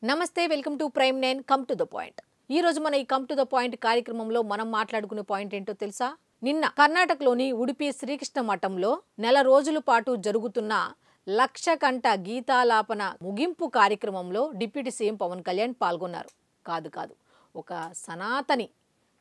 నమస్తే welcome to prime 9 come to the point. ఈ రోజు మన ఈ కమ్ టు ద పాయింట్ కార్యక్రమంలో మనం మాట్లాడుకునే పాయింట్ ఏంటో తెలుసా? నిన్న కర్ణాటకలోని ఉడిపి శ్రీకృష్ణ మఠంలో నెల రోజుల పాటు జరుగుతున్న లక్షకంఠ గీతాలాపన ముగింపు కార్యక్రమంలో డిప్యూటీ సీఎం పవన్ కళ్యాణ్ పాల్గొన్నారు. కాదు ఒక సనాతని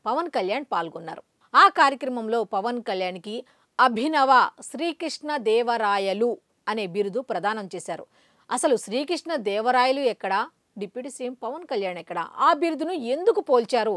పవన్ కళ్యాణ్ పాల్గొన్నారు. ఆ కార్యక్రమంలో పవన్ కళ్యాణ్కి అభినవ శ్రీకృష్ణ దేవరాయలు అనే బిరుదు ప్రదానం చేశారు. అసలు శ్రీకృష్ణ దేవరాయలు ఎక్కడా, డిప్యూటీ సీఎం పవన్ కళ్యాణ్ ఎక్కడ? ఆ బిరుదును ఎందుకు పోల్చారు?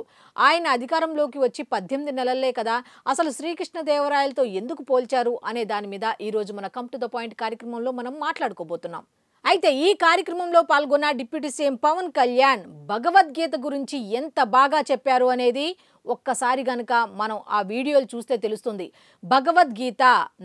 ఆయన అధికారంలోకి వచ్చి 18 నెలలే కదా, అసలు శ్రీకృష్ణ దేవరాయలతో ఎందుకు పోల్చారు అనే దాని మీద ఈరోజు మన కమ్ టు ద పాయింట్ కార్యక్రమంలో మనం మాట్లాడుకోబోతున్నాం. అయితే ఈ కార్యక్రమంలో పాల్గొన్న డిప్యూటీ సీఎం పవన్ కళ్యాణ్ భగవద్గీత గురించి ఎంత బాగా చెప్పారు అనేది ఒక్కసారి గనుక మనం ఆ వీడియోలు చూస్తే తెలుస్తుంది. భగవద్గీత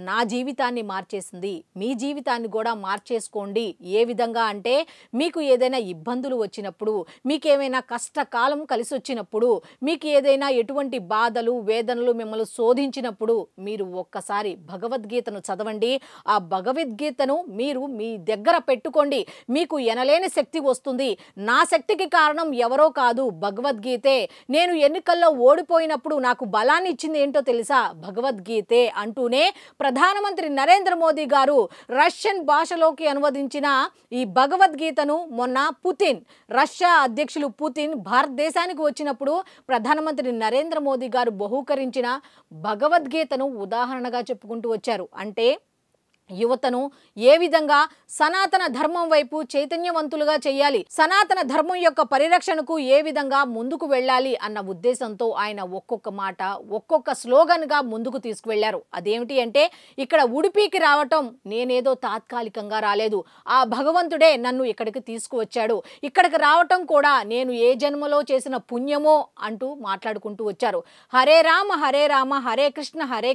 నా జీవితాన్ని మార్చేసింది, మీ జీవితాన్ని కూడా మార్చేసుకోండి. ఏ విధంగా అంటే, మీకు ఏదైనా ఇబ్బందులు వచ్చినప్పుడు, మీకేమైనా కష్టకాలం కలిసి వచ్చినప్పుడు, మీకు ఏదైనా ఎటువంటి బాధలు వేదనలు మిమ్మల్ని శోధించినప్పుడు మీరు ఒక్కసారి భగవద్గీతను చదవండి. ఆ భగవద్గీతను మీరు మీ దగ్గర పెట్టుకోండి. మీకు ఎనలేని శక్తి వస్తుంది. నా శక్తికి కారణం ఎవరో కాదు, భగవద్గీతే. నేను ఎన్నికల్లో ఓడిపోయినప్పుడు నాకు బలాన్ని ఇచ్చింది ఏంటో తెలుసా? భగవద్గీతే అంటూనే ప్రధానమంత్రి నరేంద్ర మోదీ గారు రష్యన్ భాషలోకి అనువదించిన ఈ భగవద్గీతను మొన్న రష్యా అధ్యక్షులు పుతిన్ భారతదేశానికి వచ్చినప్పుడు ప్రధానమంత్రి నరేంద్ర మోదీ గారు బహూకరించిన భగవద్గీతను ఉదాహరణగా చెప్పుకుంటూ వచ్చారు. అంటే యువతను ఏ విధంగా సనాతన ధర్మం వైపు చైతన్యవంతులుగా చేయాలి, సనాతన ధర్మం యొక్క పరిరక్షణకు ఏ విధంగా ముందుకు వెళ్ళాలి అన్న ఉద్దేశంతో ఆయన ఒక్కొక్క మాట ఒక్కొక్క స్లోగన్గా ముందుకు తీసుకువెళ్లారు. అదేమిటి అంటే, ఇక్కడ ఉడిపికి రావటం నేనేదో తాత్కాలికంగా రాలేదు, ఆ భగవంతుడే నన్ను ఇక్కడికి తీసుకువచ్చాడు, ఇక్కడికి రావటం కూడా నేను ఏ జన్మలో చేసిన పుణ్యమో అంటూ మాట్లాడుకుంటూ వచ్చారు. హరే రామ హరే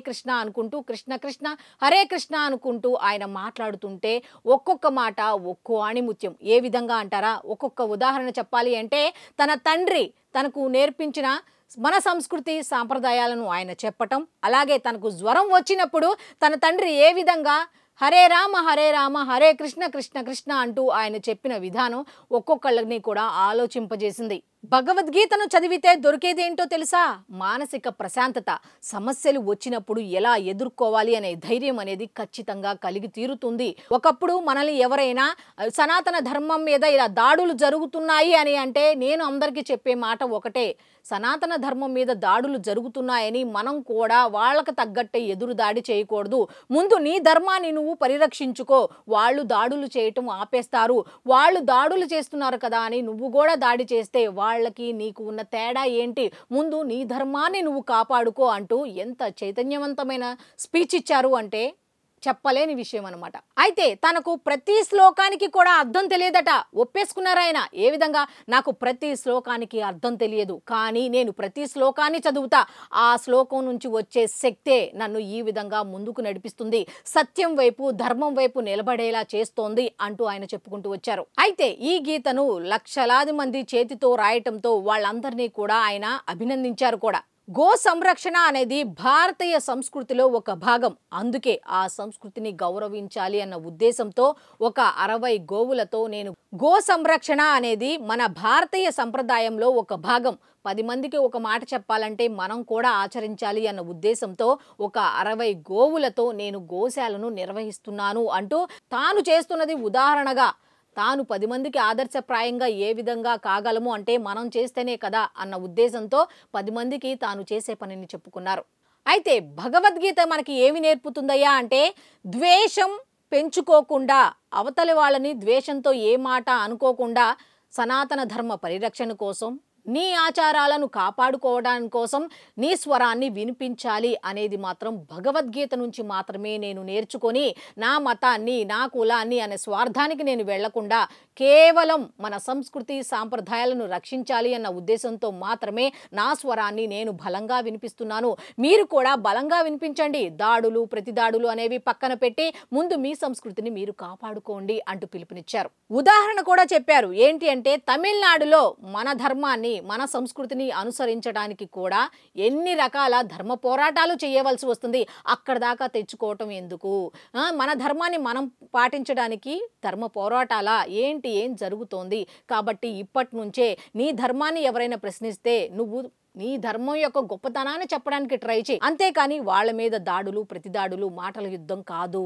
కృష్ణ అనుకుంటూ కృష్ణ కృష్ణ హరే కృష్ణ అనుకుంటూ ఆయన మాట్లాడుతుంటే ఒక్కొక్క మాట ఒక్కో ఆణిముత్యం. ఏ విధంగా అంటారా? ఒక్కొక్క ఉదాహరణ చెప్పాలి అంటే, తన తండ్రి తనకు నేర్పించిన మన సంస్కృతి సాంప్రదాయాలను ఆయన చెప్పటం, అలాగే తనకు జ్వరం వచ్చినప్పుడు తన తండ్రి ఏ విధంగా హరే రామ హరే కృష్ణ కృష్ణ అంటూ ఆయన చెప్పిన విధానం ఒక్కొక్కళ్ళని కూడా ఆలోచింపజేసింది. భగవద్గీతను చదివితే దొరికేది ఏంటో తెలుసా? మానసిక ప్రశాంతత. సమస్యలు వచ్చినప్పుడు ఎలా ఎదుర్కోవాలి అనే ధైర్యం అనేది ఖచ్చితంగా కలిగి తీరుతుంది. ఒకప్పుడు మనల్ని ఎవరైనా సనాతన ధర్మం మీద ఇలా దాడులు జరుగుతున్నాయి అని అంటే, నేను అందరికీ చెప్పే మాట ఒకటే, సనాతన ధర్మం మీద దాడులు జరుగుతున్నాయని మనం కూడా వాళ్ళకు తగ్గట్టే ఎదురు దాడి చేయకూడదు. ముందు నీ ధర్మాన్ని నువ్వు పరిరక్షించుకో. వాళ్ళు దాడులు చేయటం ఆపేస్తారు. వాళ్ళు దాడులు చేస్తున్నారు కదా అని నువ్వు కూడా దాడి చేస్తే వాళ్ళకి నీకు ఉన్న తేడా ఏంటి? ముందు నీ ధర్మాన్ని నువ్వు కాపాడుకో అంటూ ఎంత చైతన్యవంతమైన స్పీచ్ ఇచ్చారు అంటే చెప్పలేని విషయం అనమాట. అయితే తనకు ప్రతి శ్లోకానికి కూడా అర్థం తెలియదట. ఒప్పేసుకున్నారు ఆయన. ఏ విధంగా? నాకు ప్రతి శ్లోకానికి అర్థం తెలియదు, కానీ నేను ప్రతి శ్లోకాన్ని చదువుతా, ఆ శ్లోకం నుంచి వచ్చే శక్తే నన్ను ఈ విధంగా ముందుకు నడిపిస్తుంది, సత్యం వైపు ధర్మం వైపు నిలబడేలా చేస్తోంది అంటూ ఆయన చెప్పుకుంటూ వచ్చారు. అయితే ఈ గీతను లక్షలాది మంది చేతితో రాయటంతో వాళ్ళందరినీ కూడా ఆయన అభినందించారు కూడా. గో సంరక్షణ అనేది భారతీయ సంస్కృతిలో ఒక భాగం. అందుకే ఆ సంస్కృతిని గౌరవించాలి అన్న ఉద్దేశంతో ఒక 60 గోవులతో నేను గో సంరక్షణ అనేది మన భారతీయ సంప్రదాయంలో ఒక భాగం. 10 మందికి ఒక మాట చెప్పాలంటే మనం కూడా ఆచరించాలి అన్న ఉద్దేశంతో ఒక 60 గోవులతో నేను గోశాలను నిర్వహిస్తున్నాను అంటూ తాను చేస్తున్నది ఉదాహరణగా, తాను 10 మందికి ఆదర్శప్రాయంగా ఏ విధంగా కాగలము అంటే మనం చేస్తేనే కదా అన్న ఉద్దేశంతో 10 మందికి తాను చేసే పనిని చెప్పుకున్నారు. అయితే భగవద్గీత మనకి ఏమి నేర్పుతుందయ్యా అంటే, ద్వేషం పెంచుకోకుండా, అవతలి వాళ్ళని ద్వేషంతో ఏ మాట అనుకోకుండా, సనాతన ధర్మ పరిరక్షణ కోసం, నీ ఆచారాలను కాపాడుకోవడానికి కోసం నీ స్వరాన్ని వినిపించాలి అనేది మాత్రం భగవద్గీత నుంచి మాత్రమే నేను నేర్చుకొని, నా మతాన్ని నా కులాన్ని అనే స్వార్థానికి నేను వెళ్లకుండా కేవలం మన సంస్కృతి సాంప్రదాయాలను రక్షించాలి అన్న ఉద్దేశంతో మాత్రమే నా స్వరాన్ని నేను బలంగా వినిపిస్తున్నాను. మీరు కూడా బలంగా వినిపించండి. దాడులు ప్రతిదాడులు అనేవి పక్కన పెట్టి ముందు మీ సంస్కృతిని మీరు కాపాడుకోండి అంటూ పిలుపునిచ్చారు. ఉదాహరణ కూడా చెప్పారు. ఏంటి అంటే, తమిళనాడులో మన ధర్మాన్ని మన సంస్కృతిని అనుసరించడానికి కూడా ఎన్ని రకాల ధర్మ పోరాటాలు చేయవలసి వస్తుంది. అక్కడ దాకా తెచ్చుకోవటం ఎందుకు? మన ధర్మాన్ని మనం పాటించడానికి ధర్మ పోరాటాలా ఏంటి? ఏం జరుగుతోంది? కాబట్టి ఇప్పటి నుంచే నీ ధర్మాన్ని ఎవరైనా ప్రశ్నిస్తే నువ్వు నీ ధర్మం యొక్క గొప్పతనాన్ని చెప్పడానికి ట్రై చేయి. అంతేకాని వాళ్ళ మీద దాడులు, ప్రతిదాడులు, మాటల యుద్ధం కాదు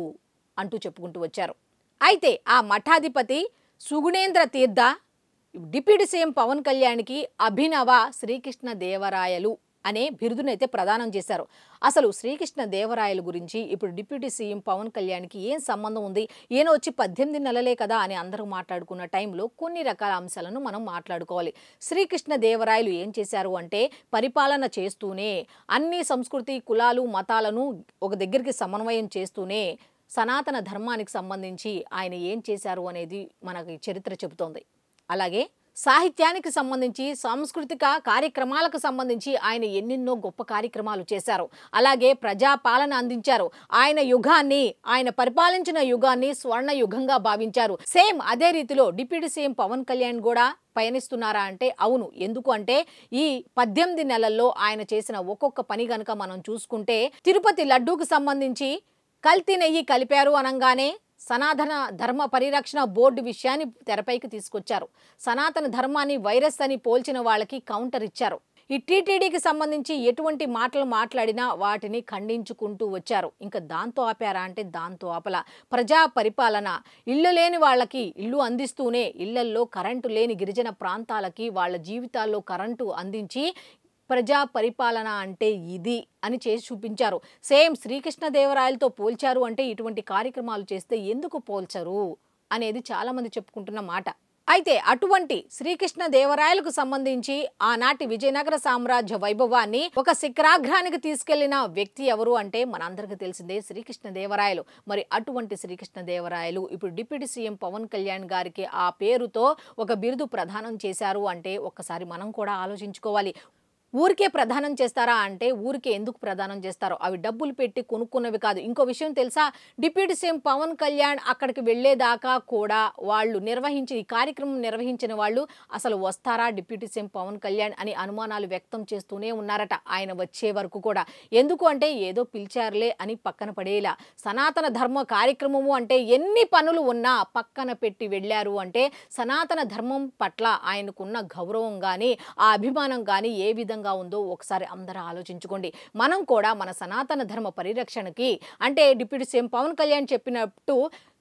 అంటూ చెప్పుకుంటూ వచ్చారు. అయితే ఆ మఠాధిపతి సుగుణేంద్ర తీర్థ డిప్యూటీ సీఎం పవన్ కళ్యాణ్కి అభినవ శ్రీకృష్ణ దేవరాయలు అనే బిరుదునైతే ప్రదానం చేశారు. అసలు శ్రీకృష్ణ దేవరాయలు గురించి ఇప్పుడు డిప్యూటీ సీఎం పవన్ కళ్యాణ్కి ఏం సంబంధం ఉంది? ఈయన వచ్చి 18 నెలలే కదా అని అందరూ మాట్లాడుకున్న టైంలో కొన్ని రకాల అంశాలను మనం మాట్లాడుకోవాలి. శ్రీకృష్ణ దేవరాయలు ఏం చేశారు అంటే పరిపాలన చేస్తూనే అన్ని సంస్కృతి, కులాలు, మతాలను ఒక దగ్గరికి సమన్వయం చేస్తూనే సనాతన ధర్మానికి సంబంధించి ఆయన ఏం చేశారు అనేది మనకి చరిత్ర చెబుతోంది. అలాగే సాహిత్యానికి సంబంధించి, సాంస్కృతిక కార్యక్రమాలకు సంబంధించి ఆయన ఎన్నెన్నో గొప్ప కార్యక్రమాలు చేశారు. అలాగే ప్రజాపాలన అందించారు. ఆయన పరిపాలించిన యుగాన్ని స్వర్ణ యుగంగా భావించారు. సేమ్ అదే రీతిలో డిప్యూటీ సీఎం పవన్ కళ్యాణ్ కూడా పయనిస్తున్నారా అంటే అవును. ఎందుకు అంటే ఈ 18 నెలల్లో ఆయన చేసిన ఒక్కొక్క పని గనక మనం చూసుకుంటే, తిరుపతి లడ్డూకు సంబంధించి కల్తీ నెయ్యి కలిపారు అనంగానే సనాతన ధర్మ పరిరక్షణ బోర్డు విషయాన్ని తెరపైకి తీసుకొచ్చారు. సనాతన ధర్మాన్ని వైరస్ అని పోల్చిన వాళ్ళకి కౌంటర్ ఇచ్చారు. ఈ టీటీడీకి సంబంధించి ఎటువంటి మాటలు మాట్లాడినా వాటిని ఖండించుకుంటూ వచ్చారు. ఇంకా దాంతో ఆపారా అంటే దాంతో ఆపల. ప్రజా పరిపాలన, ఇల్లు లేని వాళ్ళకి ఇల్లు అందిస్తూనే ఇళ్లల్లో కరెంటు లేని గిరిజన ప్రాంతాలకి వాళ్ళ జీవితాల్లో కరెంటు అందించి ప్రజా పరిపాలన అంటే ఇది అని చేసి చూపించారు. సేమ్ శ్రీకృష్ణదేవరాయలతో పోల్చారు అంటే ఇటువంటి కార్యక్రమాలు చేస్తే ఎందుకు పోల్చరు అనేది చాలామంది చెప్పుకుంటున్న మాట. అయితే అటువంటి శ్రీకృష్ణదేవరాయలకు సంబంధించి ఆనాటి విజయనగర సామ్రాజ్య వైభవాన్ని ఒక శిఖరాగ్రానికి తీసుకెళ్లిన వ్యక్తి ఎవరు అంటే మనందరికీ తెలిసిందే శ్రీకృష్ణదేవరాయలు. మరి అటువంటి శ్రీకృష్ణదేవరాయలు ఇప్పుడు డిప్యూటీ సీఎం పవన్ కళ్యాణ్ గారికి ఆ పేరుతో ఒక బిరుదు ప్రదానం చేశారు అంటే ఒక్కసారి మనం కూడా ఆలోచించుకోవాలి. ఊరికే ప్రదానం చేస్తారా అంటే ఊరికే ఎందుకు ప్రదానం చేస్తారో, అవి డబ్బులు పెట్టి కొనుక్కున్నవి కాదు. ఇంకో విషయం తెలుసా, డిప్యూటీ సీఎం పవన్ కళ్యాణ్ అక్కడికి వెళ్లేదాకా కూడా వాళ్ళు ఈ కార్యక్రమం నిర్వహించిన వాళ్ళు అసలు వస్తారా డిప్యూటీ సీఎం పవన్ కళ్యాణ్ అని అనుమానాలు వ్యక్తం చేస్తూనే ఉన్నారట ఆయన వచ్చే వరకు కూడా. ఎందుకు అంటే ఏదో పిలిచారులే అని పక్కన పడేలా. సనాతన ధర్మ కార్యక్రమము అంటే ఎన్ని పనులు ఉన్నా పక్కన పెట్టి వెళ్ళారు అంటే సనాతన ధర్మం పట్ల ఆయనకున్న గౌరవం కానీ ఆ అభిమానం కానీ ఏ విధంగా ఉందో ఒకసారి అందరూ ఆలోచించుకోండి. మనం కూడా మన సనాతన ధర్మ పరిరక్షణకి అంటే డిప్యూటీ సీఎం పవన్ కళ్యాణ్ చెప్పినట్టు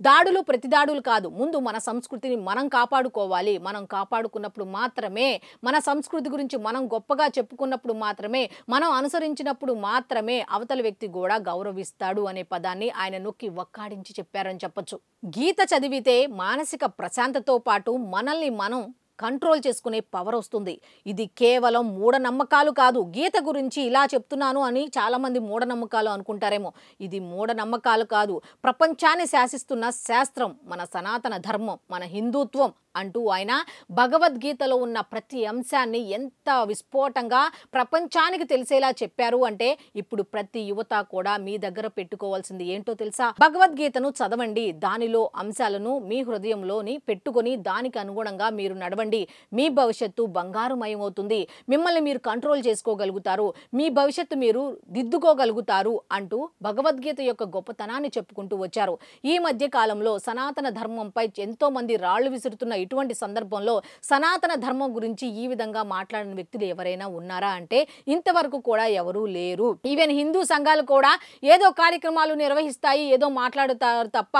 దాడులు, ప్రతిదాడులు కాదు, ముందు మన సంస్కృతిని మనం కాపాడుకోవాలి. మనం కాపాడుకున్నప్పుడు మాత్రమే, మన సంస్కృతి గురించి మనం గొప్పగా చెప్పుకున్నప్పుడు మాత్రమే, మనం అనుసరించినప్పుడు మాత్రమే అవతల వ్యక్తి కూడా గౌరవిస్తాడు అనే పదాన్ని ఆయన నొక్కి వక్కాడించి చెప్పారని చెప్పొచ్చు. గీత చదివితే మానసిక ప్రశాంతతతో పాటు మనల్ని మనం కంట్రోల్ చేసుకునే పవర్ వస్తుంది. ఇది కేవలం మూఢనమ్మకాలు కాదు. గీత గురించి ఇలా చెప్తున్నాను అని చాలామంది మూఢనమ్మకాలు అనుకుంటారేమో. ఇది మూఢనమ్మకాలు కాదు, ప్రపంచాన్ని శాసిస్తున్న శాస్త్రం, మన సనాతన ధర్మం, మన హిందుత్వం అంటూ ఆయన భగవద్గీతలో ఉన్న ప్రతి అంశాన్ని ఎంత విస్ఫోటంగా ప్రపంచానికి తెలిసేలా చెప్పారు అంటే ఇప్పుడు ప్రతి యువత కూడా మీ దగ్గర పెట్టుకోవాల్సింది ఏంటో తెలుసా? భగవద్గీతను చదవండి. దానిలో అంశాలను మీ హృదయంలోని పెట్టుకొని దానికి అనుగుణంగా మీరు నడవండి. మీ భవిష్యత్తు బంగారుమయం అవుతుంది. మిమ్మల్ని మీరు కంట్రోల్ చేసుకోగలుగుతారు. మీ భవిష్యత్తు మీరు దిద్దుకోగలుగుతారు అంటూ భగవద్గీత యొక్క గొప్పతనాన్ని చెప్పుకుంటూ వచ్చారు. ఈ మధ్య కాలంలో సనాతన ధర్మంపై ఎంతో మంది రాళ్లు విసురుతున్న ఇటువంటి సందర్భంలో సనాతన ధర్మం గురించి ఈ విధంగా మాట్లాడిన వ్యక్తులు ఎవరైనా ఉన్నారా అంటే ఇంతవరకు కూడా ఎవరూ లేరు. ఈవెన్ హిందూ సంఘాలు కూడా ఏదో కార్యక్రమాలు నిర్వహిస్తాయి, ఏదో మాట్లాడుతారు తప్ప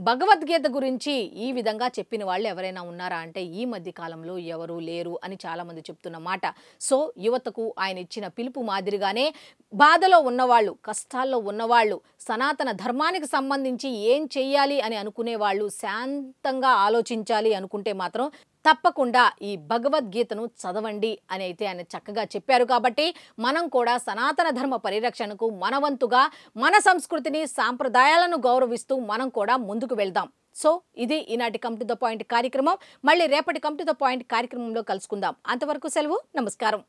భగవద్గీత గురించి ఈ విధంగా చెప్పిన వాళ్ళు ఎవరైనా ఉన్నారా అంటే ఈ మధ్య కాలంలో ఎవరూ లేరు అని చాలా మంది చెప్తున్న మాట. సో యువతకు ఆయన ఇచ్చిన పిలుపు మాదిరిగానే బాధలో ఉన్నవాళ్ళు, కష్టాల్లో ఉన్నవాళ్ళు, సనాతన ధర్మానికి సంబంధించి ఏం చెయ్యాలి అని అనుకునే వాళ్ళు శాంతంగా ఆలోచించాలి అనుకుంటే మాత్రం తప్పకుండా ఈ భగవద్గీతను చదవండి అని అయితే ఆయన చక్కగా చెప్పారు. కాబట్టి మనం కూడా సనాతన ధర్మ పరిరక్షణకు మనవంతుగా మన సంస్కృతిని, సాంప్రదాయాలను గౌరవిస్తూ మనం కూడా ముందుకు వెళ్దాం. సో ఇది ఈనాటి కమ్ టు ద పాయింట్ కార్యక్రమం. మళ్ళీ రేపటి కమ్ టు ద పాయింట్ కార్యక్రమంలో కలుసుకుందాం. అంతవరకు సెలవు, నమస్కారం.